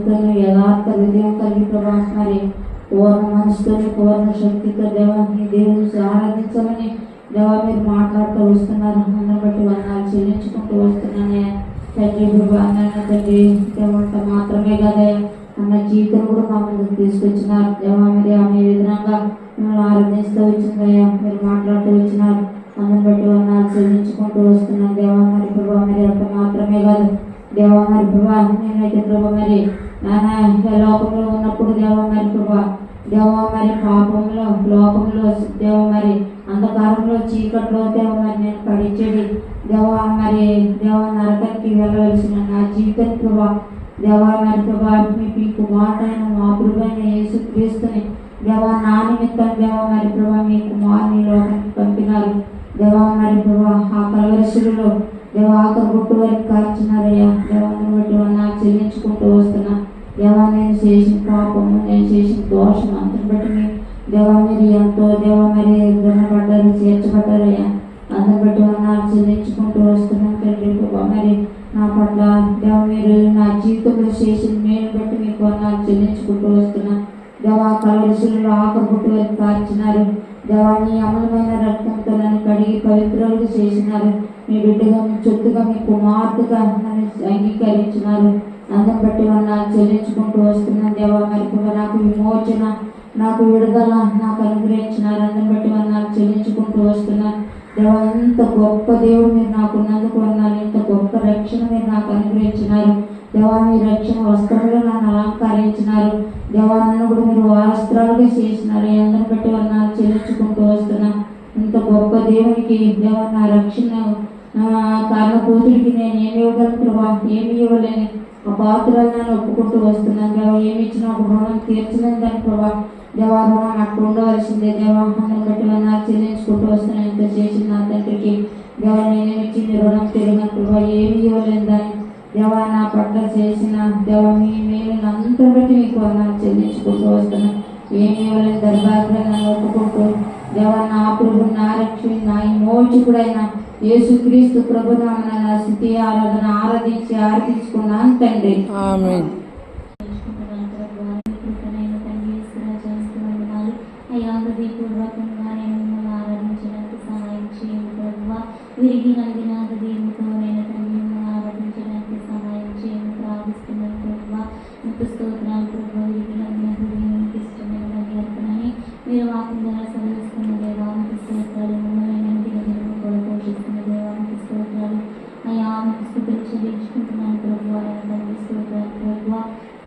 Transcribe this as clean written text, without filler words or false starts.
నమ్మికను యథార్థ హృదయం కలిగి ప్రభా మరి పూర్ణ మనసుతోని పూర్ణ శక్తితో దేవాన్ని దేవుని ఆరాధించమని దేవా మీరు మాట్లాడుతూ వస్తున్నారు. అందరిని బట్టి వందనాలు చెల్లించుకుంటూ వస్తున్నానే తండ్రి. ప్రభా అన్న తండ్రి దేవంత మాత్రమే కదా అన్న జీవితం కూడా మా ముందుకు తీసుకొచ్చినారు దేవా. మరి ఆమె విధంగా మిమ్మల్ని ఆరాధిస్తూ వచ్చిందయ్యా, మీరు మాట్లాడుతూ వచ్చినారు. అందరిని బట్టి వందనాలు చెల్లించుకుంటూ వస్తున్నాను దేవా. మరి ప్రభా మరి అంత మాత్రమే కాదు దేవా. మరి ప్రభా నేనైతే ప్రభా మరి నాన్న లోకంలో ఉన్నప్పుడు దేవా మరి ప్రభా దేవా మరి పాపంలో లోకంలో దేవ మరి అంధకారంలో చీకట్లో దేవ మరి నేను పడిచేది దేవా. మరి దేవ నరకానికి వెళ్ళవలసిన నా జీవితం ప్రభా దేవా మరి ప్రభా మీకు కుమారుడైన మా ప్రభువైన యేసుక్రీస్తుని దేవా నా నిమిత్తం దేవా మరి ప్రభా మీ కుమారుని లోకానికి పంపినారు దేవా. మరి ప్రభా ఆ కలవరిశిలో దేవా ఆఖరి గుట్టు వరకు కాల్చినారయ్యా. దేవాన్ని బట్టి నాకు చెల్లించుకుంటూ వస్తున్నా దేవా. నేను చేసిన పాపము, నేను చేసిన దోషం అంతని బట్టి మీ దేవా మీరు ఎంతో దేవా మరి రుణపడ్డారు, చేర్చబడ్డారయ్యా. అందరి బట్టి నాకు చెల్లించుకుంటూ వస్తున్నాను తండ్రి. ప్రభా మరి నా పట్ల దేవా మీరు నా జీవితంలో చేసిన మేలు బట్టి మీకు నాకు చెల్లించుకుంటూ వస్తున్నా దేవా. కలవరిశిలో ఆఖరి గుట్టు వరకు కాల్చినారు దేవా. నీ అమలమైన రక్తంతో నన్ను కడిగి పవిత్రులుగా చేసినారు. మీ బిడ్డగా, మీ చొత్తుగా, మీ కుమార్తెగా నన్ను అంగీకరించినారు. అందం బట్టి నాకు చెల్లించుకుంటూ వస్తున్నాను దేవా. మరి నాకు విమోచన, నాకు విడుదల నాకు అనుగ్రహించినారు. అందం బట్టి నాకు చెల్లించుకుంటూ వస్తున్నాను దేవా. ఇంత గొప్ప దేవుడు మీరు నాకు ఉన్నందుకు అన్నారు. ఇంత గొప్ప రక్షణ మీరు నాకు అనుగ్రహించినారు దేవా. మీ రక్షణ వస్త్రంలో నన్ను అలంకరించినారు దేవా. నన్ను కూడా మీరు వస్త్రాలుగా చేసినారు. అందరిని బట్టి నాకు చెల్లించుకుంటూ వస్తున్నాను. ఇంత గొప్ప దేవునికి దేవా నా రక్షణ కారణ కూతురికి నేను ఏమి ఇవ్వగలను ప్రభా? ఏమి ఇవ్వలేని ఆ పాత్రలు నన్ను ఒప్పుకుంటూ వస్తున్నాను దేవా. ఏమి ఇచ్చినా ఒక రుణం తీర్చలేని దాని ప్రభా దేవా. రుణం అక్కడ ఉండవలసిందే దేవా. అందరిని బట్టి నాకు చెల్లించుకుంటూ వస్తున్నాను. ఇంత చేసిన నా తండ్రికి దేవా నేనేమి ఇచ్చింది రుణం తిరిగిన ప్రభా ఏమి ఇవ్వలేని దాన్ని దేవా. నా పట్ల చేసిన దేవా మీ మేలు అంతా బట్టి మీకు నాకు చెల్లించుకుంటూ వస్తున్నాను. ఏమి ఇవ్వలేని దర్బారుగా నన్ను ఒప్పుకుంటూ దేవా నా ప్రభు, నా రక్షణ, నా విమోచకుడైన యేసుక్రీస్తు ప్రభునామమున నా స్తుతి ఆరాధన ఆరాధించుకున్నాను తండ్రి. ఆమేన్. ఆరాధించడానికి సహాయం చేయండి ప్రభువా. విరిగి నలిగిన హృదయంతో నేను తండ్రి ఆరాధించడానికి సహాయం చేయండి ప్రార్థిస్తున్నాను ప్రభువా. మీకు స్తోత్రం